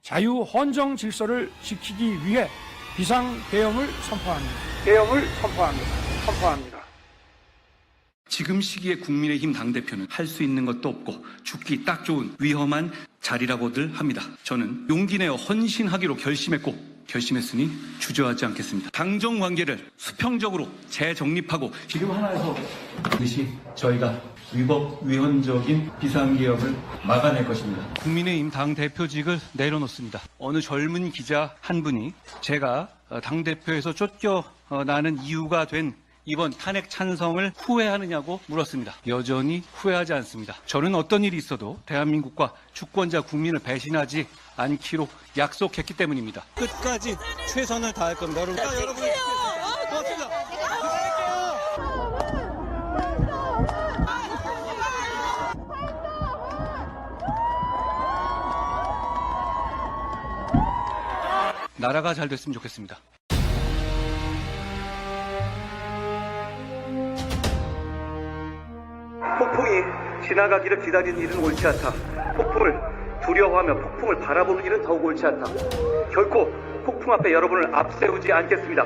자유 헌정 질서를 지키기 위해 비상대응을 선포합니다. 대응을 선포합니다. 지금 시기에 국민의힘 당대표는 할 수 있는 것도 없고 죽기 딱 좋은 위험한 자리라고들 합니다. 저는 용기 내어 헌신하기로 결심했으니 주저하지 않겠습니다. 당정 관계를 수평적으로 재정립하고 지금 하나에서 반드시 저희가 위헌적인 비상기업을 막아낼 것입니다. 국민의힘 당대표직을 내려놓습니다. 어느 젊은 기자 한 분이 제가 당대표에서 쫓겨나는 이유가 된 이번 탄핵 찬성을 후회하느냐고 물었습니다. 여전히 후회하지 않습니다. 저는 어떤 일이 있어도 대한민국과 주권자 국민을 배신하지 않기로 약속했기 때문입니다. 끝까지 최선을 다할 겁니다. 여러분. 고맙습니다. 나라가 잘 됐으면 좋겠습니다. 폭풍이 지나가기를 기다리는 일은 옳지 않다. 폭풍을 두려워하며 폭풍을 바라보는 일은 더욱 옳지 않다. 결코 폭풍 앞에 여러분을 앞세우지 않겠습니다.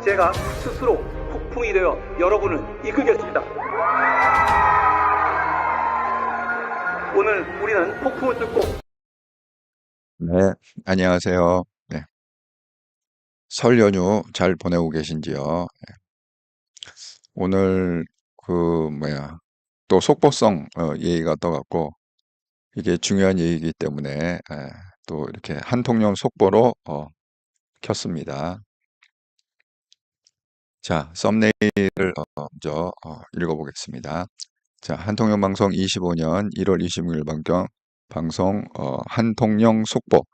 제가 스스로 폭풍이 되어 여러분을 이끌겠습니다. 오늘 우리는 폭풍을 뚫고 네, 안녕하세요. 네. 설 연휴 잘 보내고 계신지요? 네. 오늘 또 속보성 얘기가 떠갖고 이게 중요한 얘기이기 때문에 또 이렇게 한통령 속보로 켰습니다. 자, 썸네일을 먼저 읽어보겠습니다. 자, 한통령 방송 25년 1월 26일 방송 한통령 속보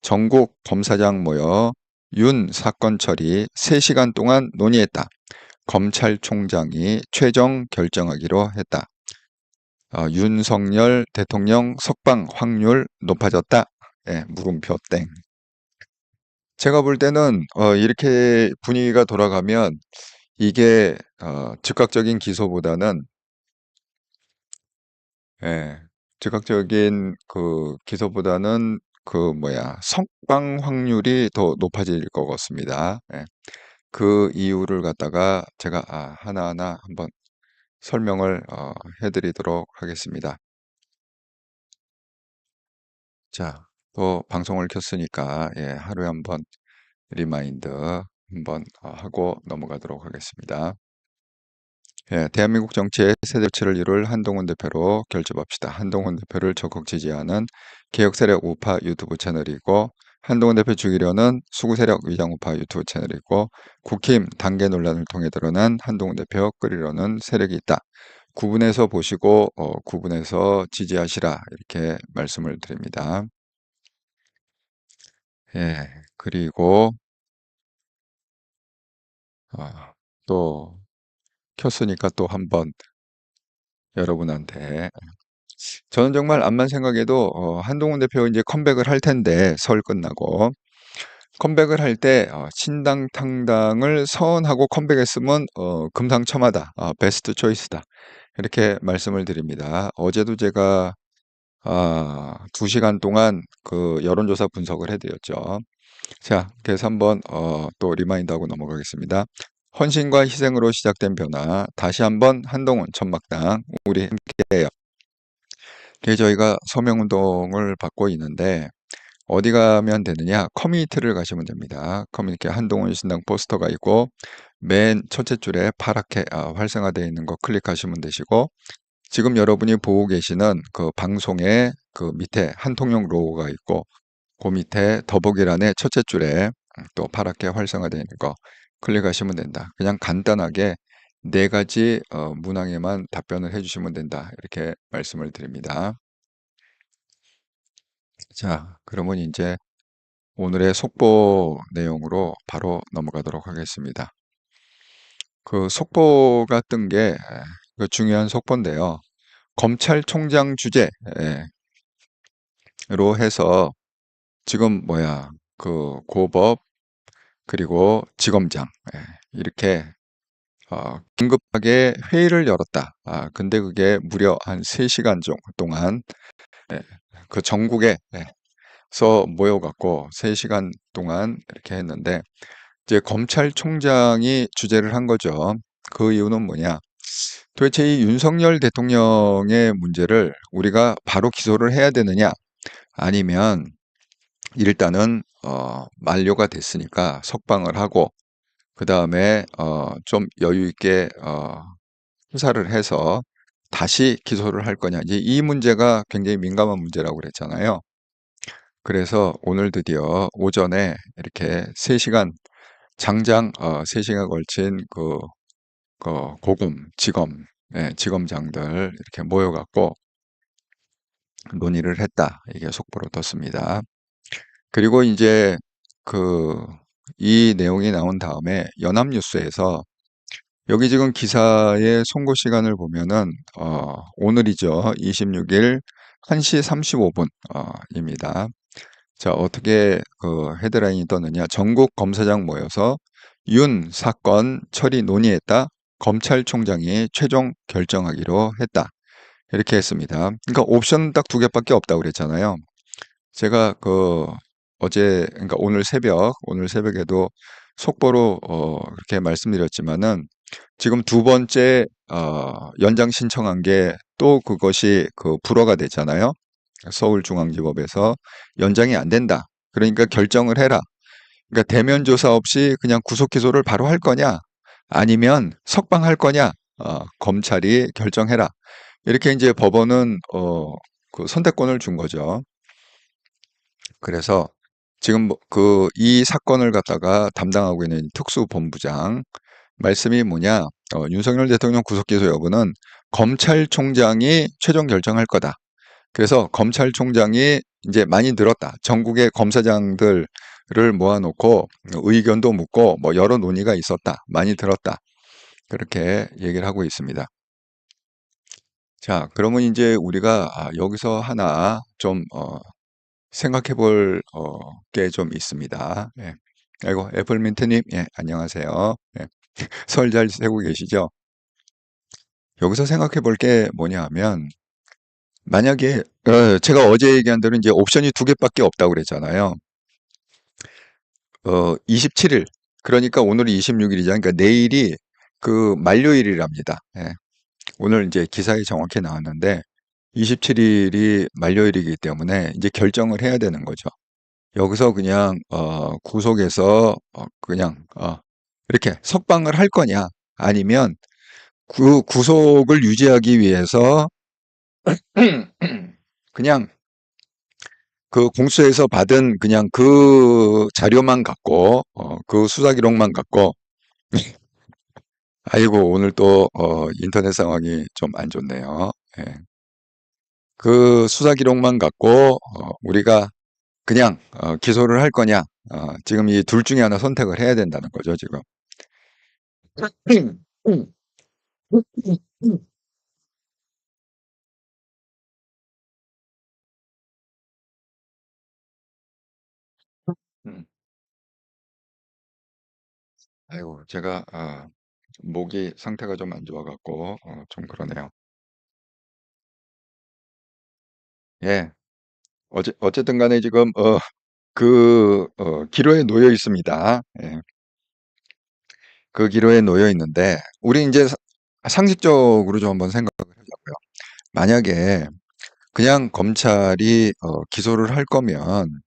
전국 검사장 모여 윤 사건 처리 3시간 동안 논의했다. 검찰총장이 최종 결정하기로 했다. 윤석열 대통령 석방 확률 높아졌다. 예, 물음표 땡. 제가 볼 때는 이렇게 분위기가 돌아가면 이게 즉각적인 기소보다는 즉각적인 기소보다는 석방 확률이 더 높아질 것 같습니다. 예. 그 이유를 갖다가 제가 하나하나 한번 설명을 해드리도록 하겠습니다. 자, 또 방송을 켰으니까 하루에 한번 리마인드 한번 하고 넘어가도록 하겠습니다. 대한민국 정치의 세대 교체를 이룰 한동훈 대표로 결집합시다. 한동훈 대표를 적극 지지하는 개혁세력 우파 유튜브 채널이고 한동훈 대표 죽이려는 수구세력 위장우파 유튜브 채널이고 국힘 단계 논란을 통해 드러난 한동훈 대표 끌이려는 세력이 있다. 구분해서 보시고 구분해서 지지하시라 이렇게 말씀을 드립니다. 그리고 또 켰으니까 또 한번 여러분한테 저는 정말 암만 생각해도 한동훈 대표 이제 컴백을 할 텐데 설 끝나고 컴백을 할 때 신당 탕당을 서원하고 컴백했으면 금상첨화다. 베스트 초이스다. 이렇게 말씀을 드립니다. 어제도 제가 2시간 동안 그 여론조사 분석을 해드렸죠. 자, 그래서 한번 또 리마인드하고 넘어가겠습니다. 헌신과 희생으로 시작된 변화, 다시 한번 한동훈 천막당 우리 함께해요. 그래서 저희가 서명운동을 받고 있는데 어디 가면 되느냐? 커뮤니티를 가시면 됩니다. 커뮤니티 한동훈 신당 포스터가 있고 맨 첫째 줄에 파랗게 활성화되어 있는 거 클릭하시면 되시고 지금 여러분이 보고 계시는 그 방송의 그 밑에 한통령 로고가 있고 그 밑에 더보기란의 첫째 줄에 또 파랗게 활성화되어 있는 거 클릭하시면 된다. 그냥 간단하게 4가지 문항에만 답변을 해주시면 된다. 이렇게 말씀을 드립니다. 자, 그러면 이제 오늘의 속보 내용으로 바로 넘어가도록 하겠습니다. 그 속보가 뜬 게 중요한 속보인데요. 검찰총장 주제로 해서 지금 그 고법 그리고 지검장 이렇게 긴급하게 회의를 열었다. 근데 그게 무려 한 3시간 동안 그 전국에 모여갖고 3시간 동안 이렇게 했는데, 이제 검찰총장이 주재를 한 거죠. 그 이유는 뭐냐? 도대체 이 윤석열 대통령의 문제를 우리가 바로 기소를 해야 되느냐? 아니면 일단은 만료가 됐으니까 석방을 하고 그 다음에 좀 여유 있게 수사를 해서 다시 기소를 할 거냐? 이제 이 문제가 굉장히 민감한 문제라고 그랬잖아요. 그래서 오늘 드디어 오전에 이렇게 3시간 장장 3시간 걸친 고검, 지검, 지검장들 이렇게 모여갖고 논의를 했다. 이게 속보로 떴습니다. 그리고 이제 이 내용이 나온 다음에 연합뉴스에서 여기 지금 기사의 송고 시간을 보면은 오늘이죠. 26일 1시 35분 입니다. 자, 어떻게 헤드라인이 떴느냐? 전국 검사장 모여서 윤 사건 처리 논의했다. 검찰총장이 최종 결정하기로 했다. 이렇게 했습니다. 그러니까 옵션 딱 2개밖에 없다고 그랬잖아요. 제가 그러니까 오늘 새벽에도 속보로 그렇게 말씀드렸지만은 지금 2번째 연장 신청한 게 또 그것이 불허가 됐잖아요. 서울중앙지법에서 연장이 안 된다. 그러니까 결정을 해라. 그러니까 대면 조사 없이 그냥 구속 기소를 바로 할 거냐? 아니면 석방할 거냐? 검찰이 결정해라. 이렇게 이제 법원은 그 선택권을 준 거죠. 그래서 지금 이 사건을 갖다가 담당하고 있는 특수본부장 말씀이 뭐냐? 윤석열 대통령 구속 기소 여부는 검찰총장이 최종 결정할 거다. 그래서 검찰총장이 이제 많이 늘었다. 전국의 검사장들을 모아놓고 의견도 묻고 뭐 여러 논의가 있었다. 많이 들었다. 그렇게 얘기를 하고 있습니다. 자, 그러면 이제 우리가 여기서 하나 좀 생각해 볼 게 좀 있습니다. 예. 아이고, 애플민트님, 예, 안녕하세요. 예. 설 잘 세고 계시죠? 여기서 생각해 볼 게 뭐냐 하면, 만약에, 제가 어제 얘기한 대로 이제 옵션이 2개밖에 없다고 그랬잖아요. 27일. 그러니까 오늘이 26일이잖아요. 그러니까 내일이 만료일이랍니다. 예. 오늘 이제 기사에 정확히 나왔는데, 27일이 만료일이기 때문에 이제 결정을 해야 되는 거죠. 여기서 그냥 구속해서 그냥 이렇게 석방을 할 거냐, 아니면 구속을 유지하기 위해서 그냥 공수처에서 받은 그냥 자료만 갖고 그 수사 기록만 갖고 아이고, 오늘 또 인터넷 상황이 좀 안 좋네요. 예. 그 수사 기록만 갖고 우리가 그냥 기소를 할 거냐, 지금 이 둘 중에 하나 선택을 해야 된다는 거죠, 지금. 음. 아이고, 제가 목이 상태가 좀 안 좋아갖고 좀 그러네요. 예, 어쨌든 간에 지금 기로에 놓여 있습니다. 예, 그 기로에 놓여 있는데 우리 이제 상식적으로 좀 한번 생각을 해보자고요. 만약에 그냥 검찰이 기소를 할 거면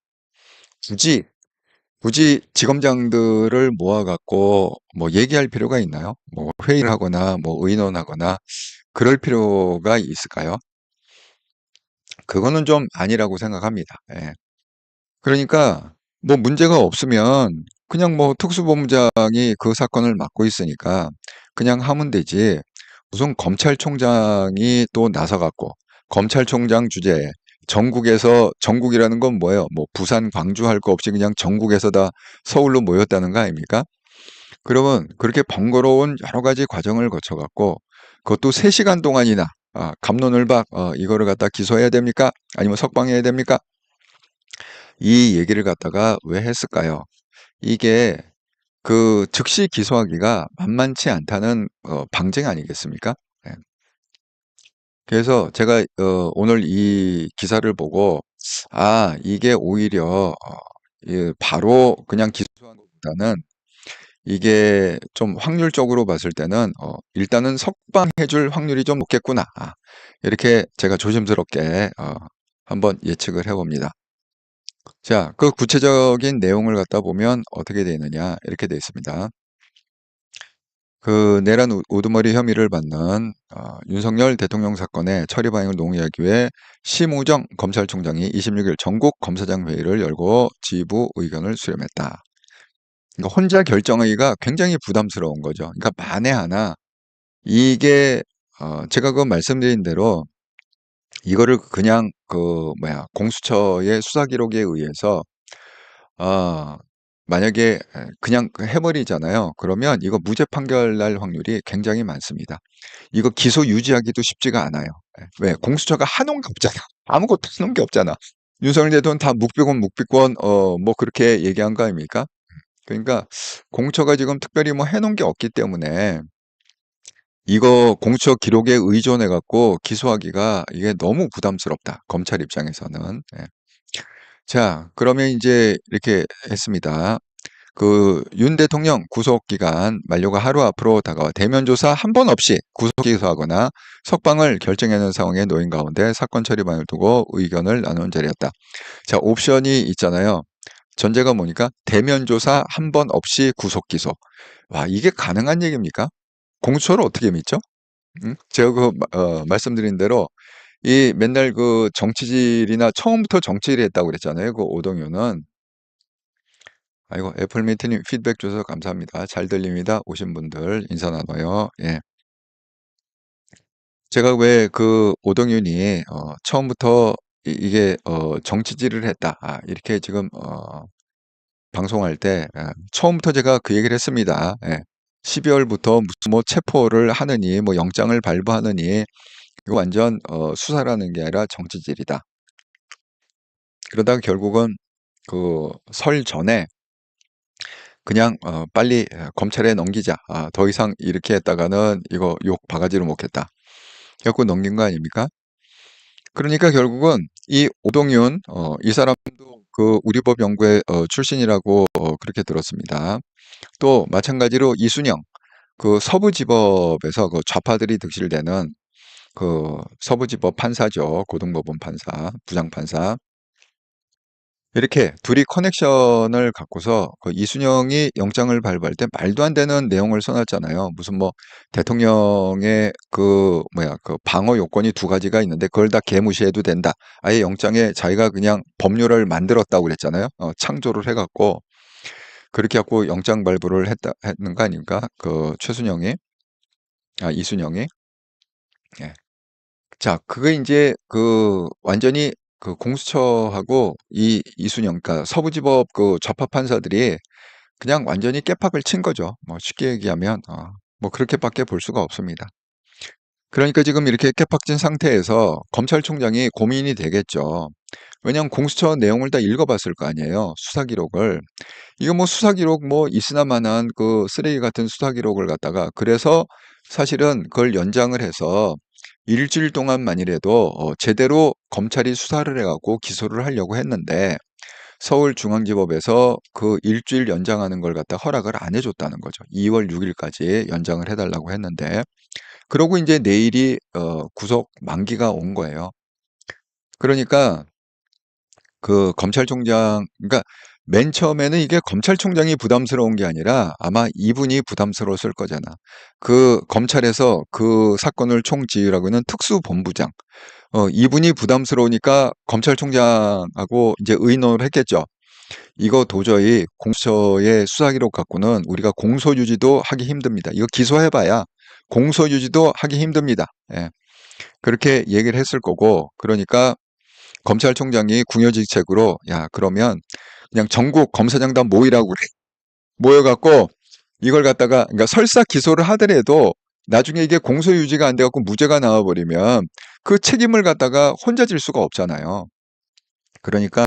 굳이 지검장들을 모아갖고 뭐 얘기할 필요가 있나요? 뭐 회의를 하거나 뭐 의논하거나 그럴 필요가 있을까요? 그거는 좀 아니라고 생각합니다. 예. 그러니까 뭐 문제가 없으면 그냥 뭐 특수본부장이 그 사건을 맡고 있으니까 그냥 하면 되지. 무슨 검찰총장이 또 나서갖고 검찰총장 주재에 전국이라는 건 뭐예요? 뭐 부산, 광주 할 거 없이 그냥 전국에서 다 서울로 모였다는 거 아닙니까? 그러면 그렇게 번거로운 여러 가지 과정을 거쳐갖고 그것도 3시간 동안이나 갑론을박 이거를 갖다 기소해야 됩니까? 아니면 석방해야 됩니까? 이 얘기를 갖다가 왜 했을까요? 이게 즉시 기소하기가 만만치 않다는 방증 아니겠습니까? 예. 그래서 제가 오늘 이 기사를 보고 이게 오히려 바로 그냥 기소한 것보다는 이게 좀 확률적으로 봤을 때는 일단은 석방해줄 확률이 좀 높겠구나. 이렇게 제가 조심스럽게 한번 예측을 해봅니다. 자, 그 구체적인 내용을 갖다 보면 어떻게 되어 있느냐 이렇게 되어 있습니다. 그 내란 우두머리 혐의를 받는 윤석열 대통령 사건의 처리 방향을 논의하기 위해 심우정 검찰총장이 26일 전국 검사장 회의를 열고 지휘부 의견을 수렴했다. 그러니까 혼자 결정하기가 굉장히 부담스러운 거죠. 그러니까 만에 하나 이게 제가 그 말씀드린 대로 이거를 그냥 공수처의 수사 기록에 의해서 만약에 그냥 해버리잖아요. 그러면 이거 무죄 판결 날 확률이 굉장히 많습니다. 이거 기소 유지하기도 쉽지가 않아요. 왜? 공수처가 하놓은 게 없잖아. 아무것도 해놓은 게 없잖아. 윤석열 대통령 다 묵비권, 뭐 그렇게 얘기한 거 아닙니까? 그러니까 공처가 지금 특별히 뭐 해놓은 게 없기 때문에 이거 공수처 기록에 의존해 갖고 기소하기가 이게 너무 부담스럽다. 검찰 입장에서는. 예. 자, 그러면 이제 이렇게 했습니다. 그 윤 대통령 구속 기간 만료가 하루 앞으로 다가와 대면 조사 한 번 없이 구속 기소하거나 석방을 결정하는 상황에 놓인 가운데 사건 처리 방향을 두고 의견을 나눈 자리였다. 자, 옵션이 있잖아요. 전제가 뭐니까 대면 조사 한 번 없이 구속 기소. 와, 이게 가능한 얘기입니까? 공수처를 어떻게 믿죠? 제가 말씀드린 대로 이 맨날 그 정치질이나 처음부터 정치질 했다고 그랬잖아요. 그 오동윤은. 아이고, 애플미트님 피드백 주셔서 감사합니다. 잘 들립니다. 오신 분들 인사 나눠요. 예. 제가 왜 그 오동윤이 처음부터 이게 정치질을 했다. 이렇게 지금 방송할 때 처음부터 제가 그 얘기를 했습니다. 예. 12월부터 무슨 뭐 체포를 하느니 뭐 영장을 발부하느니 이거 완전 수사라는 게 아니라 정치질이다. 그러다가 결국은 그 설 전에 그냥 빨리 검찰에 넘기자. 더 이상 이렇게 했다가는 이거 욕 바가지로 먹겠다. 그래갖고 넘긴 거 아닙니까? 그러니까 결국은 이 오동윤 이 사람도 그 우리법 연구회 출신이라고 그렇게 들었습니다. 또 마찬가지로 이순영 그 서부지법에서 그 좌파들이 득실되는 그 서부지법 판사죠. 고등법원 판사, 부장판사. 이렇게 둘이 커넥션을 갖고서 그 이순영이 영장을 발부할 때 말도 안 되는 내용을 써놨잖아요. 무슨 뭐 대통령의 그 방어 요건이 두 가지가 있는데 그걸 다 개무시해도 된다. 아예 영장에 자기가 그냥 법률을 만들었다고 그랬잖아요. 창조를 해갖고 그렇게 갖고 영장 발부를 했는 거 아닙니까? 그 이순영이. 예. 자, 그게 이제 그 완전히 그 공수처하고 이 이순영, 그러니까 서부지법 그 좌파 판사들이 그냥 완전히 깨팍을 친 거죠. 뭐 쉽게 얘기하면 뭐 그렇게밖에 볼 수가 없습니다. 그러니까 지금 이렇게 깨팍진 상태에서 검찰총장이 고민이 되겠죠. 왜냐하면 공수처 내용을 다 읽어봤을 거 아니에요. 수사 기록을. 이거 뭐 수사 기록 뭐 있으나마난 그 쓰레기 같은 수사 기록을 갖다가 그래서 사실은 그걸 연장을 해서 일주일 동안만이라도 제대로 검찰이 수사를 해갖고 기소를 하려고 했는데 서울중앙지법에서 그 일주일 연장하는 걸 갖다 허락을 안 해줬다는 거죠. 2월 6일까지 연장을 해달라고 했는데 그러고 이제 내일이 구속 만기가 온 거예요. 그러니까 그 검찰총장, 그러니까 맨 처음에는 이게 검찰총장이 부담스러운 게 아니라 아마 이분이 부담스러웠을 거잖아. 그 검찰에서 그 사건을 총지휘하고 있는 특수본부장, 이분이 부담스러우니까 검찰총장하고 이제 의논을 했겠죠. 이거 도저히 공수처의 수사 기록 갖고는 우리가 공소유지도 하기 힘듭니다. 이거 기소해봐야 공소유지도 하기 힘듭니다. 예. 그렇게 얘기를 했을 거고, 그러니까 검찰총장이 궁여지책으로 야 그러면 그냥 전국 검사장 다 모이라고 그래. 모여갖고 이걸 갖다가 그러니까 설사 기소를 하더라도 나중에 이게 공소유지가 안 돼갖고 무죄가 나와버리면 그 책임을 갖다가 혼자 질 수가 없잖아요. 그러니까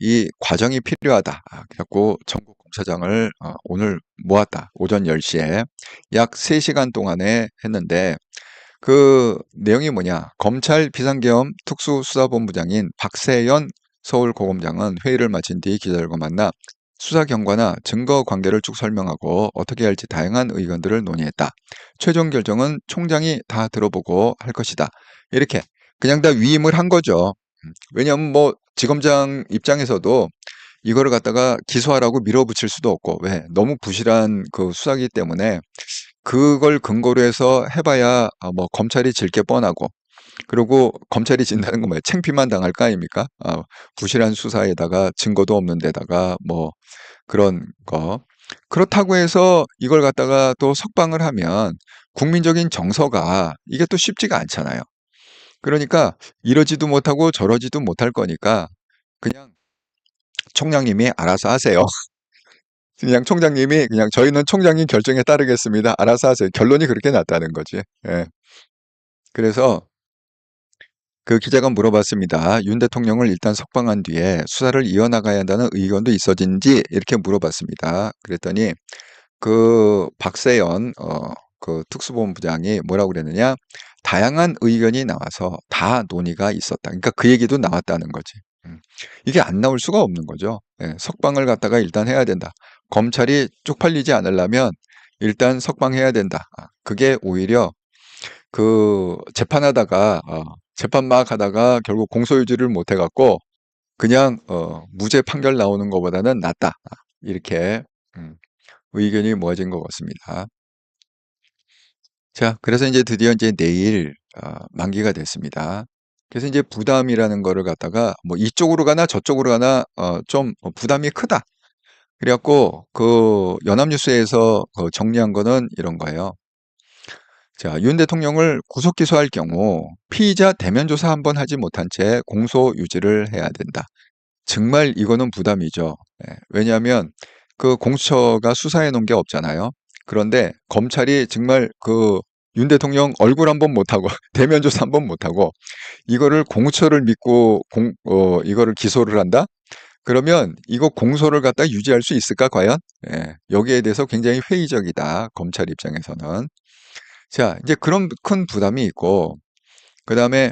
이 과정이 필요하다. 그래갖고 전국 검사장을 오늘 모았다. 오전 10시에 약 3시간 동안에 했는데 그 내용이 뭐냐. 검찰 비상계엄 특수수사본부장인 박세연 서울고검장은 회의를 마친 뒤 기자들과 만나 수사 경과나 증거 관계를 쭉 설명하고 어떻게 할지 다양한 의견들을 논의했다. 최종 결정은 총장이 다 들어보고 할 것이다. 이렇게 그냥 다 위임을 한 거죠. 왜냐하면 뭐 지검장 입장에서도 이거를 갖다가 기소하라고 밀어붙일 수도 없고, 왜? 너무 부실한 그 수사기 때문에 그걸 근거로 해서 해봐야 뭐 검찰이 질 게 뻔하고, 그리고 검찰이 진다는 건 뭐예요? 창피만 당할 거 아닙니까? 부실한 수사에다가 증거도 없는 데다가 뭐 그런 거. 그렇다고 해서 이걸 갖다가 또 석방을 하면 국민적인 정서가 이게 또 쉽지가 않잖아요. 그러니까 이러지도 못하고 저러지도 못할 거니까 그냥 총장님이 알아서 하세요. 그냥 총장님이 그냥 저희는 총장님 결정에 따르겠습니다. 알아서 하세요. 결론이 그렇게 났다는 거지. 예. 그래서 그 기자가 물어봤습니다. 윤 대통령을 일단 석방한 뒤에 수사를 이어나가야 한다는 의견도 있어진지 이렇게 물어봤습니다. 그랬더니 그 박세연 그 특수본부장이 뭐라고 그랬느냐? 다양한 의견이 나와서 다 논의가 있었다. 그러니까 그 얘기도 나왔다는 거지. 이게 안 나올 수가 없는 거죠. 예, 석방을 갖다가 일단 해야 된다. 검찰이 쪽팔리지 않으려면 일단 석방해야 된다. 그게 오히려 그 재판하다가 재판 막 하다가 결국 공소유지를 못 해갖고 그냥 무죄 판결 나오는 것보다는 낫다. 이렇게 의견이 모아진 것 같습니다. 자, 그래서 이제 드디어 이제 내일 만기가 됐습니다. 그래서 이제 부담이라는 거를 갖다가 뭐 이쪽으로 가나 저쪽으로 가나 좀 부담이 크다. 그래갖고 그 연합뉴스에서 정리한 거는 이런 거예요. 자, 윤 대통령을 구속 기소할 경우 피의자 대면 조사 한번 하지 못한 채 공소 유지를 해야 된다. 정말 이거는 부담이죠. 예, 왜냐하면 그 공수처가 수사해 놓은 게 없잖아요. 그런데 검찰이 정말 그 윤 대통령 얼굴 한번 못하고 대면 조사 한번 못하고 이거를 공수처를 믿고 이거를 기소를 한다? 그러면 이거 공소를 갖다 유지할 수 있을까 과연? 예, 여기에 대해서 굉장히 회의적이다. 검찰 입장에서는. 자, 이제 그런 큰 부담이 있고 그다음에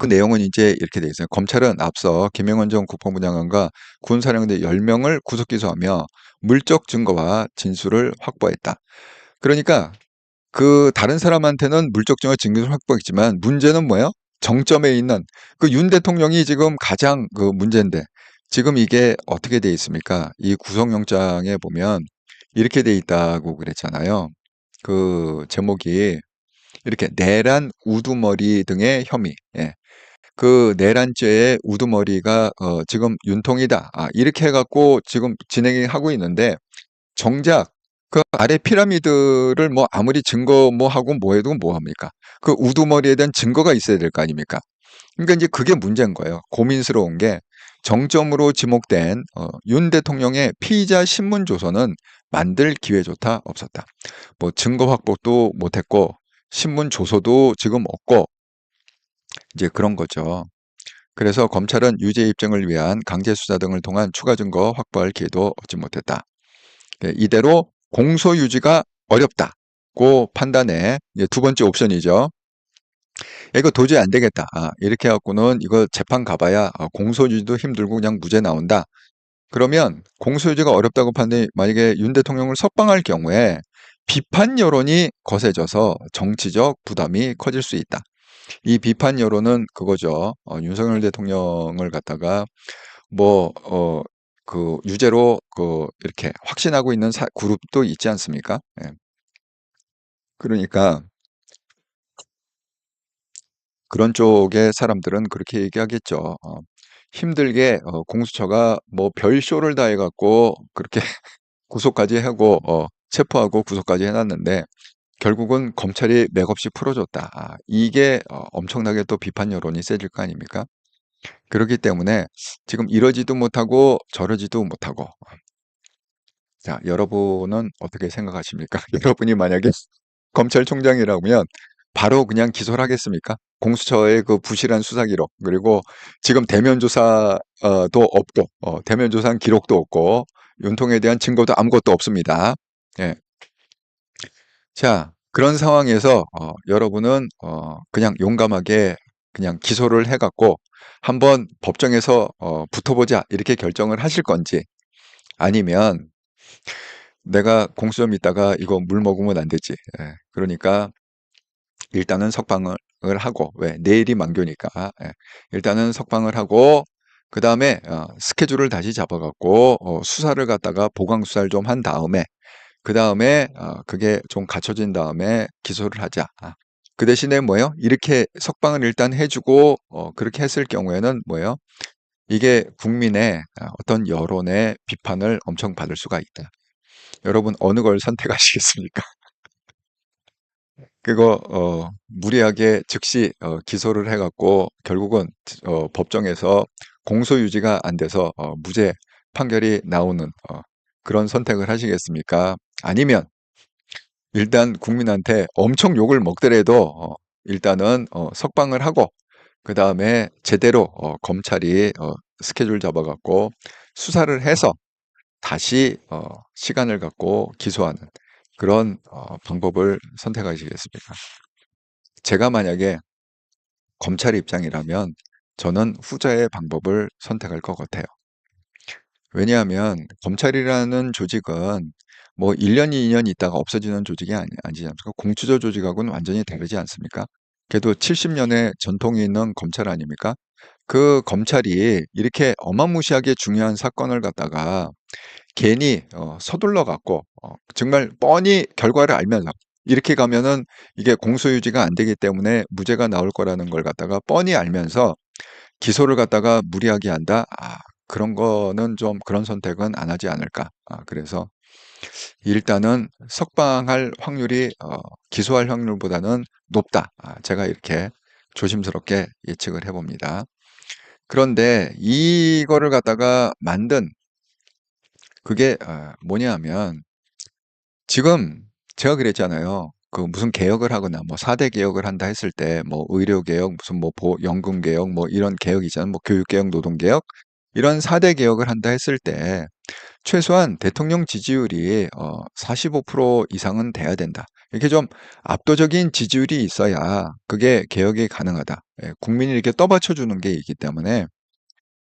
그 내용은 이제 이렇게 돼 있어요. 검찰은 앞서 김영원 전 국방부 장관과 군사령대 10명을 구속 기소하며 물적 증거와 진술을 확보했다. 그러니까 그 다른 사람한테는 물적 증거 진술을 확보했지만 문제는 뭐예요? 정점에 있는 그 윤 대통령이 지금 가장 그 문제인데 지금 이게 어떻게 돼 있습니까? 이 구속영장에 보면 이렇게 돼 있다고 그랬잖아요. 그 제목이 이렇게 내란 우두머리 등의 혐의. 예. 그 내란죄의 우두머리가 지금 윤통이다. 이렇게 해갖고 지금 진행이 하고 있는데 정작 그 아래 피라미드를 뭐 아무리 증거 뭐 하고 뭐 해도 뭐 합니까? 그 우두머리에 대한 증거가 있어야 될 거 아닙니까? 그러니까 이제 그게 문제인 거예요. 고민스러운 게 정점으로 지목된 윤 대통령의 피의자 신문 조서는 만들 기회조차 없었다. 뭐 증거 확보도 못했고 신문 조서도 지금 없고 이제 그런 거죠. 그래서 검찰은 유죄 입증을 위한 강제 수사 등을 통한 추가 증거 확보할 기회도 얻지 못했다. 이대로 공소 유지가 어렵다고 판단해 이제 두 번째 옵션이죠. 이거 도저히 안 되겠다. 이렇게 해갖고는 이거 재판 가봐야 공소 유지도 힘들고 그냥 무죄 나온다. 그러면 공소 유지가 어렵다고 판단이 만약에 윤 대통령을 석방할 경우에 비판 여론이 거세져서 정치적 부담이 커질 수 있다. 이 비판 여론은 그거죠. 윤석열 대통령을 갖다가 뭐 그 유죄로 그 이렇게 확신하고 있는 그룹도 있지 않습니까? 예. 그러니까 그런 쪽의 사람들은 그렇게 얘기하겠죠. 힘들게 공수처가 뭐 별쇼를 다 해갖고 그렇게 구속까지 하고 체포하고 구속까지 해놨는데 결국은 검찰이 맥없이 풀어줬다. 이게 엄청나게 또 비판 여론이 세질 거 아닙니까? 그렇기 때문에 지금 이러지도 못하고 저러지도 못하고 자, 여러분은 어떻게 생각하십니까? 여러분이 만약에 검찰총장이라면 바로 그냥 기소를 하겠습니까? 공수처의 그 부실한 수사 기록 그리고 지금 대면 조사도 없고 대면 조사한 기록도 없고 윤통에 대한 증거도 아무것도 없습니다. 예. 자, 그런 상황에서 여러분은 그냥 용감하게 그냥 기소를 해갖고 한번 법정에서 붙어보자 이렇게 결정을 하실 건지, 아니면 내가 공수처 있다가 이거 물 먹으면 안 되지. 예, 그러니까 일단은 석방을 하고, 왜 내일이 만교니까, 예, 일단은 석방을 하고 그 다음에 스케줄을 다시 잡아갖고 수사를 갖다가 보강 수사를 좀 한 다음에, 그 다음에 그게 좀 갖춰진 다음에 기소를 하자. 그 대신에 뭐예요? 이렇게 석방을 일단 해주고 그렇게 했을 경우에는 뭐예요? 이게 국민의 어떤 여론의 비판을 엄청 받을 수가 있다. 여러분 어느 걸 선택하시겠습니까? 그거 무리하게 즉시 기소를 해갖고 결국은 법정에서 공소 유지가 안 돼서 무죄 판결이 나오는 그런 선택을 하시겠습니까? 아니면 일단 국민한테 엄청 욕을 먹더라도 일단은 석방을 하고 그 다음에 제대로 검찰이 스케줄 잡아갖고 수사를 해서 다시 시간을 갖고 기소하는 그런 방법을 선택하시겠습니까? 제가 만약에 검찰 입장이라면 저는 후자의 방법을 선택할 것 같아요. 왜냐하면 검찰이라는 조직은 뭐 1년, 2년 있다가 없어지는 조직이 아니지 않습니까? 공수처 조직하고는 완전히 다르지 않습니까? 그래도 70년의 전통이 있는 검찰 아닙니까? 그 검찰이 이렇게 어마무시하게 중요한 사건을 갖다가 괜히 서둘러 갖고 정말 뻔히 결과를 알면서 이렇게 가면은 이게 공소유지가 안 되기 때문에 무죄가 나올 거라는 걸 갖다가 뻔히 알면서 기소를 갖다가 무리하게 한다. 그런 거는 좀 그런 선택은 안 하지 않을까. 그래서 일단은 석방할 확률이 기소할 확률보다는 높다. 제가 이렇게 조심스럽게 예측을 해봅니다. 그런데 이거를 갖다가 만든 그게 뭐냐 하면 지금 제가 그랬잖아요. 그 무슨 개혁을 하거나 뭐 4대 개혁을 한다 했을 때 뭐 의료 개혁, 무슨 뭐 연금 개혁, 뭐 이런 개혁이 있잖아요. 뭐 교육 개혁, 노동 개혁 이런 4대 개혁을 한다 했을 때 최소한 대통령 지지율이 45% 이상은 돼야 된다. 이렇게 좀 압도적인 지지율이 있어야 그게 개혁이 가능하다. 예, 국민이 이렇게 떠받쳐 주는 게 있기 때문에.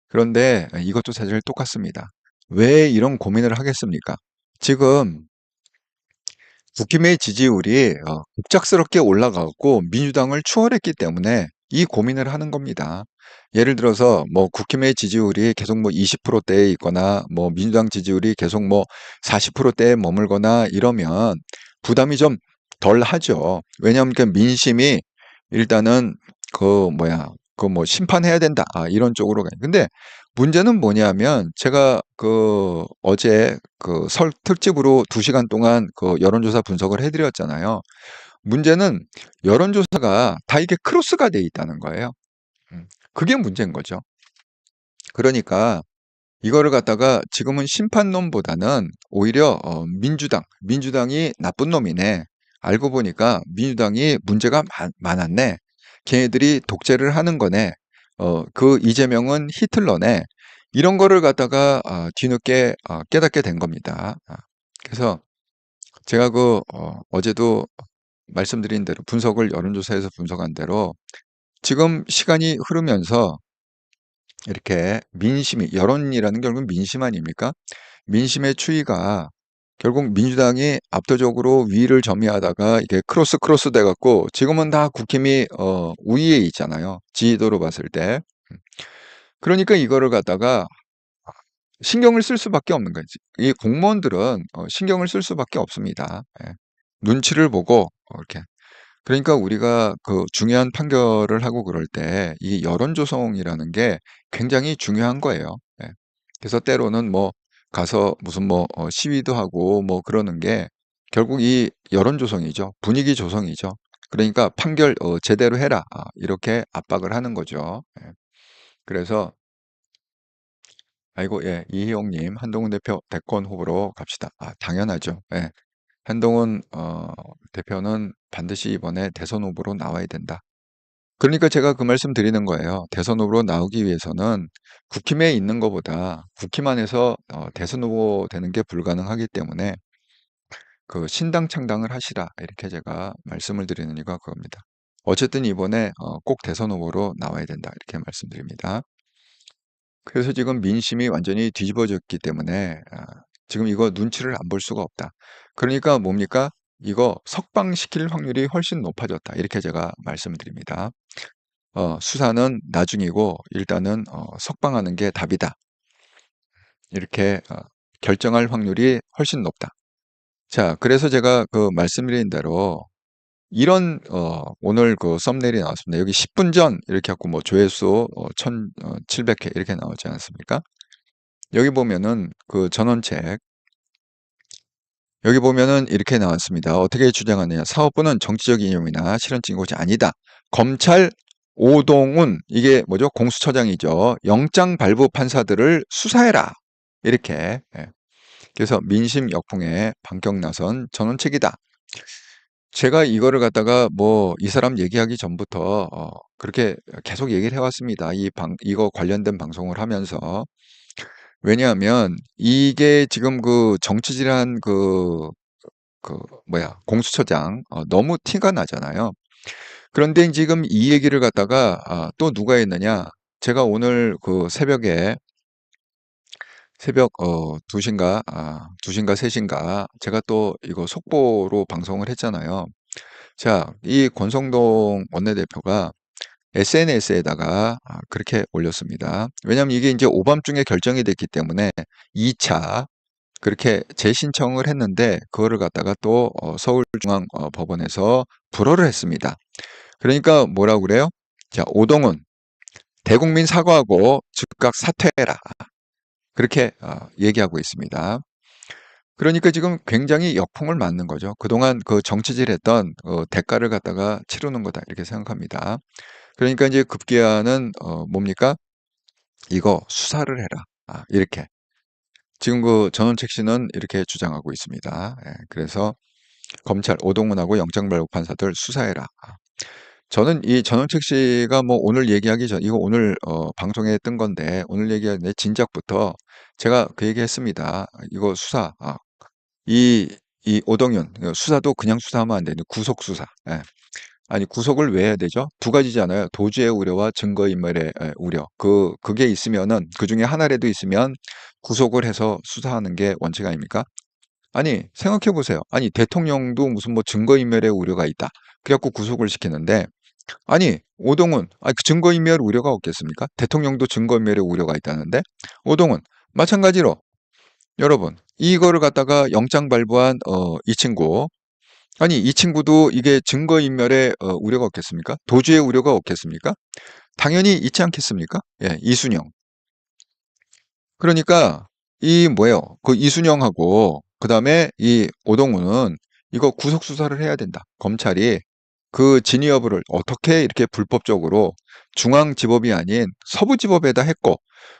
그런데 이것도 사실 똑같습니다. 왜 이런 고민을 하겠습니까? 지금 국힘의 지지율이 급작스럽게 올라가고 민주당을 추월했기 때문에 이 고민을 하는 겁니다. 예를 들어서 뭐 국힘의 지지율이 계속 뭐 20%대에 있거나 뭐 민주당 지지율이 계속 뭐 40%대에 머물거나 이러면 부담이 좀 덜 하죠. 왜냐하면 그 민심이 일단은 그 뭐야 그 뭐 심판해야 된다 이런 쪽으로 가요. 근데 문제는 뭐냐면 제가 그 어제 그 설 특집으로 2시간 동안 그 여론조사 분석을 해드렸잖아요. 문제는 여론조사가 다 이게 크로스가 돼 있다는 거예요. 그게 문제인 거죠. 그러니까 이거를 갖다가 지금은 심판론보다는 오히려 민주당이 나쁜 놈이네. 알고 보니까 민주당이 문제가 많았네. 걔네들이 독재를 하는 거네. 그 이재명은 히틀러네. 이런 거를 갖다가 뒤늦게 깨닫게 된 겁니다. 그래서 제가 그 어제도 말씀드린 대로 분석을 여론조사에서 분석한 대로 지금 시간이 흐르면서 이렇게 민심이 여론이라는 게 결국 민심 아닙니까? 민심의 추이가 결국 민주당이 압도적으로 위를 점유하다가 이게 크로스 돼 갖고 지금은 다 국힘이 우위에 있잖아요. 지지도로 봤을 때. 그러니까 이거를 갖다가 신경을 쓸 수밖에 없는 거지. 이 공무원들은 신경을 쓸 수밖에 없습니다. 예. 눈치를 보고 이렇게. 그러니까 우리가 그 중요한 판결을 하고 그럴 때 이 여론 조성이라는 게 굉장히 중요한 거예요. 예. 그래서 때로는 뭐 가서 무슨 뭐 시위도 하고 뭐 그러는 게 결국 이 여론 조성이죠. 분위기 조성이죠. 그러니까 판결 제대로 해라. 이렇게 압박을 하는 거죠. 예. 그래서 아이고, 예, 이희용님, 한동훈 대표 대권 후보로 갑시다. 당연하죠. 예. 한동훈 대표는 반드시 이번에 대선 후보로 나와야 된다. 그러니까 제가 그 말씀 드리는 거예요. 대선 후보로 나오기 위해서는 국힘에 있는 것보다 국힘 안에서 대선 후보 되는 게 불가능하기 때문에 그 신당 창당을 하시라. 이렇게 제가 말씀을 드리는 이유가 그겁니다. 어쨌든 이번에 꼭 대선 후보로 나와야 된다. 이렇게 말씀드립니다. 그래서 지금 민심이 완전히 뒤집어졌기 때문에 지금 이거 눈치를 안 볼 수가 없다. 그러니까 뭡니까? 이거 석방시킬 확률이 훨씬 높아졌다. 이렇게 제가 말씀을 드립니다. 수사는 나중이고 일단은 석방하는 게 답이다. 이렇게 결정할 확률이 훨씬 높다. 자, 그래서 제가 그 말씀드린 대로 이런 오늘 그 썸네일이 나왔습니다. 여기 10분 전 이렇게 하고 뭐 조회수 1,700회 이렇게 나오지 않습니까? 여기 보면은 그 전원책 여기 보면은 이렇게 나왔습니다. 어떻게 주장하느냐? 사업부는 정치적 이념이나 실현적인 것이 아니다. 검찰 오동훈 이게 뭐죠? 공수처장이죠. 영장 발부 판사들을 수사해라. 이렇게 그래서 민심 역풍에 반격 나선 전원책이다. 제가 이거를 갖다가 뭐 이 사람 얘기하기 전부터 그렇게 계속 얘기를 해왔습니다. 이거 관련된 방송을 하면서. 왜냐하면 이게 지금 그 정치질한 공수처장 너무 티가 나잖아요. 그런데 지금 이 얘기를 갖다가 또 누가 했느냐? 제가 오늘 그 새벽 2시인가 2시인가 3시인가 제가 또 이거 속보로 방송을 했잖아요. 자, 이 권성동 원내대표가 SNS에다가 그렇게 올렸습니다. 왜냐하면 이게 이제 오밤중에 결정이 됐기 때문에 2차 그렇게 재신청을 했는데 그거를 갖다가 또 서울중앙법원에서 불허를 했습니다. 그러니까 뭐라고 그래요? 자, 오동훈 대국민 사과하고 즉각 사퇴해라. 그렇게 얘기하고 있습니다. 그러니까 지금 굉장히 역풍을 맞는 거죠. 그동안 그 정치질했던 대가를 갖다가 치르는 거다 이렇게 생각합니다. 그러니까 이제 급기야는 뭡니까? 이거 수사를 해라. 이렇게 지금 그 전원책 씨는 이렇게 주장하고 있습니다. 그래서 검찰 오동훈하고 영장발부 판사들 수사해라. 저는 이 전원책 씨가 뭐 오늘 얘기하기 전 이거 오늘 방송에 뜬 건데 오늘 얘기하는데 진작부터 제가 그 얘기했습니다. 이거 수사 이 오동윤 수사도 그냥 수사하면 안 되는 구속 수사. 아니 구속을 왜 해야 되죠? 두 가지잖아요. 도주의 우려와 증거인멸의 우려. 그게 있으면은 그 중에 하나라도 있으면 구속을 해서 수사하는 게 원칙 아닙니까? 아니 생각해 보세요. 아니 대통령도 무슨 뭐 증거인멸의 우려가 있다. 그래갖고 구속을 시키는데 아니 오동훈 그 증거인멸 우려가 없겠습니까? 대통령도 증거인멸의 우려가 있다는데 오동훈 마찬가지로 여러분 이거를 갖다가 영장 발부한 이 친구 아니 이 친구도 이게 증거인멸의 우려가 없겠습니까? 도주의 우려가 없겠습니까? 당연히 있지 않겠습니까? 예, 이순영. 그러니까 이 뭐예요? 그 이순영하고 그다음에 이 오동훈은 이거 구속 수사를 해야 된다. 검찰이 그 진위 여부를 어떻게 이렇게 불법적으로 중앙지법이 아닌 서부지법에다 했고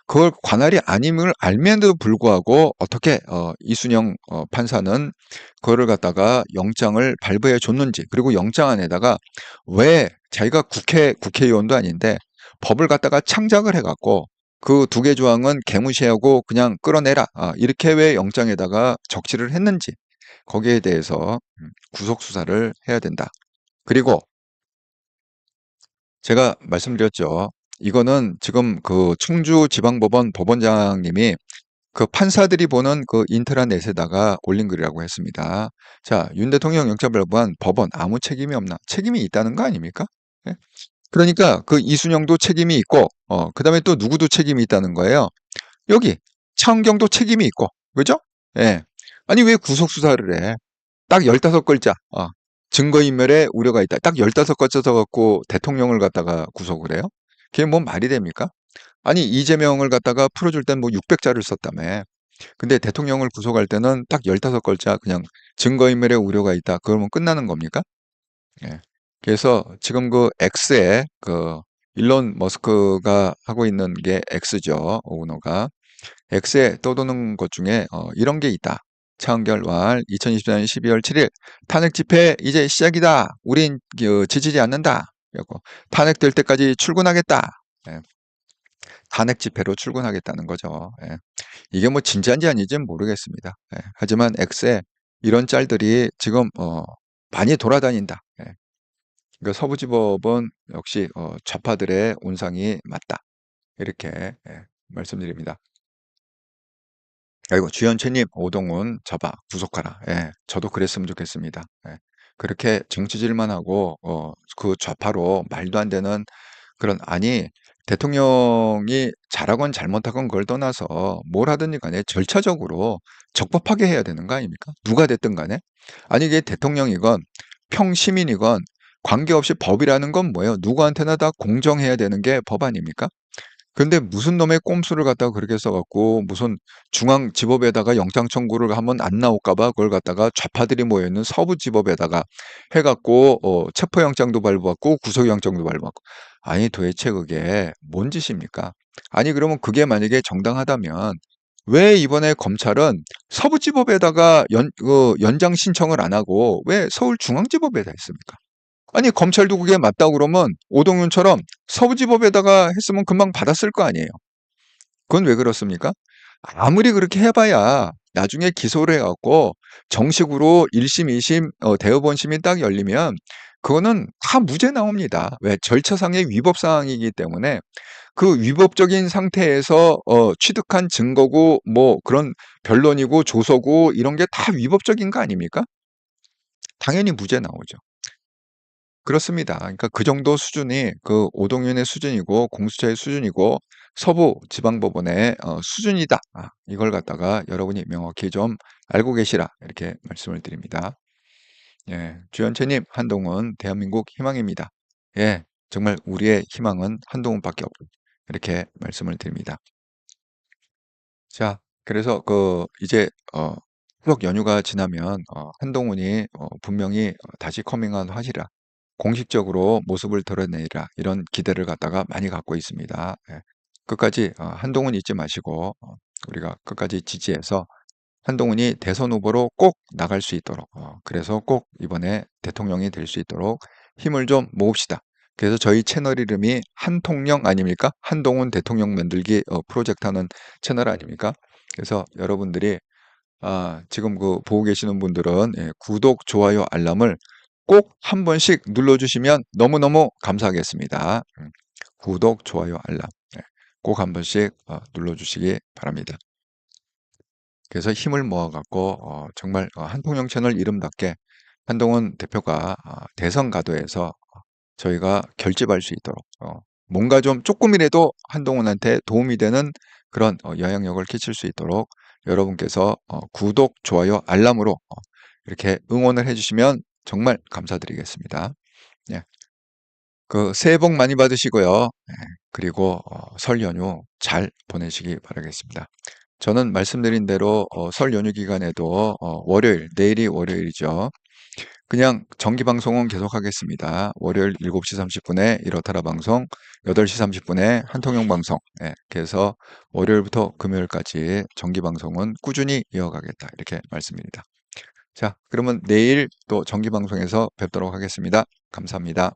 그걸 관할이 아님을 알면에도 불구하고 어떻게 이순영 판사는 그거를 갖다가 영장을 발부해 줬는지 그리고 영장 안에다가 왜 자기가 국회의원도 아닌데 법을 갖다가 창작을 해갖고 그 두 개 조항은 개무시하고 그냥 끌어내라 이렇게 왜 영장에다가 적시를 했는지 거기에 대해서 구속 수사를 해야 된다. 그리고 제가 말씀드렸죠. 이거는 지금 그 충주지방법원 법원장님이 그 판사들이 보는 그 인트라넷에다가 올린 글이라고 했습니다. 자, 윤 대통령 영장 발부한 법원 아무 책임이 없나? 책임이 있다는 거 아닙니까? 예? 그러니까 그 이순영도 책임이 있고, 그다음에 또 누구도 책임이 있다는 거예요. 여기 차은경도 책임이 있고, 그죠? 예. 아니 왜 구속 수사를 해? 딱 15글자. 증거인멸의 우려가 있다. 딱 15글자 써갖고 대통령을 갖다가 구속을 해요? 그게 뭔 말이 됩니까? 아니 이재명을 갖다가 풀어줄 땐 뭐 600자를 썼다며. 근데 대통령을 구속할 때는 딱 15글자 그냥 증거인멸의 우려가 있다. 그러면 끝나는 겁니까? 예. 그래서 지금 그 X에 그 일론 머스크가 하고 있는 게 X죠. 오너가. X에 떠도는 것 중에 이런 게 있다. 차은결 왈 2024년 12월 7일 탄핵 집회 이제 시작이다. 우린 지지지 않는다. 그리고 탄핵될 때까지 출근하겠다. 예. 탄핵 집회로 출근하겠다는 거죠. 예. 이게 뭐 진짜인지 아닌지는 모르겠습니다. 예. 하지만 X에 이런 짤들이 지금 많이 돌아다닌다. 예. 그러니까 서부지법은 역시 좌파들의 온상이 맞다. 이렇게 말씀드립니다. 아이고, 주현채님, 오동훈 잡아, 구속하라. 예, 저도 그랬으면 좋겠습니다. 예, 그렇게 정치질만 하고, 그 좌파로 말도 안 되는 그런, 아니, 대통령이 잘하건 잘못하건 그걸 떠나서 뭘 하든지 간에 절차적으로 적법하게 해야 되는 거 아닙니까? 누가 됐든 간에. 아니, 이게 대통령이건 평시민이건 관계없이 법이라는 건 뭐예요? 누구한테나 다 공정해야 되는 게 법 아닙니까? 근데 무슨 놈의 꼼수를 갖다가 그렇게 써갖고 무슨 중앙지법에다가 영장 청구를 하면 안 나올까봐 그걸 갖다가 좌파들이 모여있는 서부지법에다가 해갖고 체포영장도 발부받고 구속영장도 발부받고, 아니 도대체 그게 뭔 짓입니까? 아니 그러면 그게 만약에 정당하다면 왜 이번에 검찰은 서부지법에다가 연장 신청을 안 하고 왜 서울중앙지법에다 했습니까? 아니 검찰도 그게 맞다고 그러면 오동윤처럼 서부지법에다가 했으면 금방 받았을 거 아니에요. 그건 왜 그렇습니까? 아무리 그렇게 해봐야 나중에 기소를 해갖고 정식으로 1심, 2심, 대법원심이 딱 열리면 그거는 다 무죄 나옵니다. 왜? 절차상의 위법 사항이기 때문에 그 위법적인 상태에서 취득한 증거고 뭐 그런 변론이고 조서고 이런 게 다 위법적인 거 아닙니까? 당연히 무죄 나오죠. 그렇습니다. 그러니까 그 정도 수준이 그 오동윤의 수준이고 공수처의 수준이고 서부 지방법원의 수준이다. 이걸 갖다가 여러분이 명확히 좀 알고 계시라 이렇게 말씀을 드립니다. 예, 주연채님, 한동훈 대한민국 희망입니다. 예, 정말 우리의 희망은 한동훈밖에 없고 이렇게 말씀을 드립니다. 자, 그래서 이제 추석 연휴가 지나면 한동훈이 분명히 다시 커밍아웃 하시라. 공식적으로 모습을 드러내리라. 이런 기대를 갖다가 많이 갖고 있습니다. 예. 끝까지 한동훈 잊지 마시고 우리가 끝까지 지지해서 한동훈이 대선 후보로 꼭 나갈 수 있도록 그래서 꼭 이번에 대통령이 될 수 있도록 힘을 좀 모읍시다. 그래서 저희 채널 이름이 한통령 아닙니까? 한동훈 대통령 만들기 프로젝트 하는 채널 아닙니까? 그래서 여러분들이 지금 보고 계시는 분들은 구독, 좋아요, 알람을 꼭 한 번씩 눌러주시면 너무너무 감사하겠습니다. 구독, 좋아요, 알람 꼭 한 번씩 눌러주시기 바랍니다. 그래서 힘을 모아갖고 정말 한통령 채널 이름답게 한동훈 대표가 대선 가도에서 저희가 결집할 수 있도록 뭔가 좀 조금이라도 한동훈한테 도움이 되는 그런 영향력을 끼칠 수 있도록 여러분께서 구독, 좋아요, 알람으로 이렇게 응원을 해주시면 정말 감사드리겠습니다. 예. 새해 복 많이 받으시고요. 예. 그리고 설 연휴 잘 보내시기 바라겠습니다. 저는 말씀드린 대로 설 연휴 기간에도 월요일, 내일이 월요일이죠. 그냥 정기 방송은 계속하겠습니다. 월요일 7시 30분에 이렇다라 방송, 8시 30분에 한통령 방송. 그래서 월요일부터 금요일까지 정기 방송은 꾸준히 이어가겠다. 이렇게 말씀드립니다. 자, 그러면 내일 또 정기 방송에서 뵙도록 하겠습니다. 감사합니다.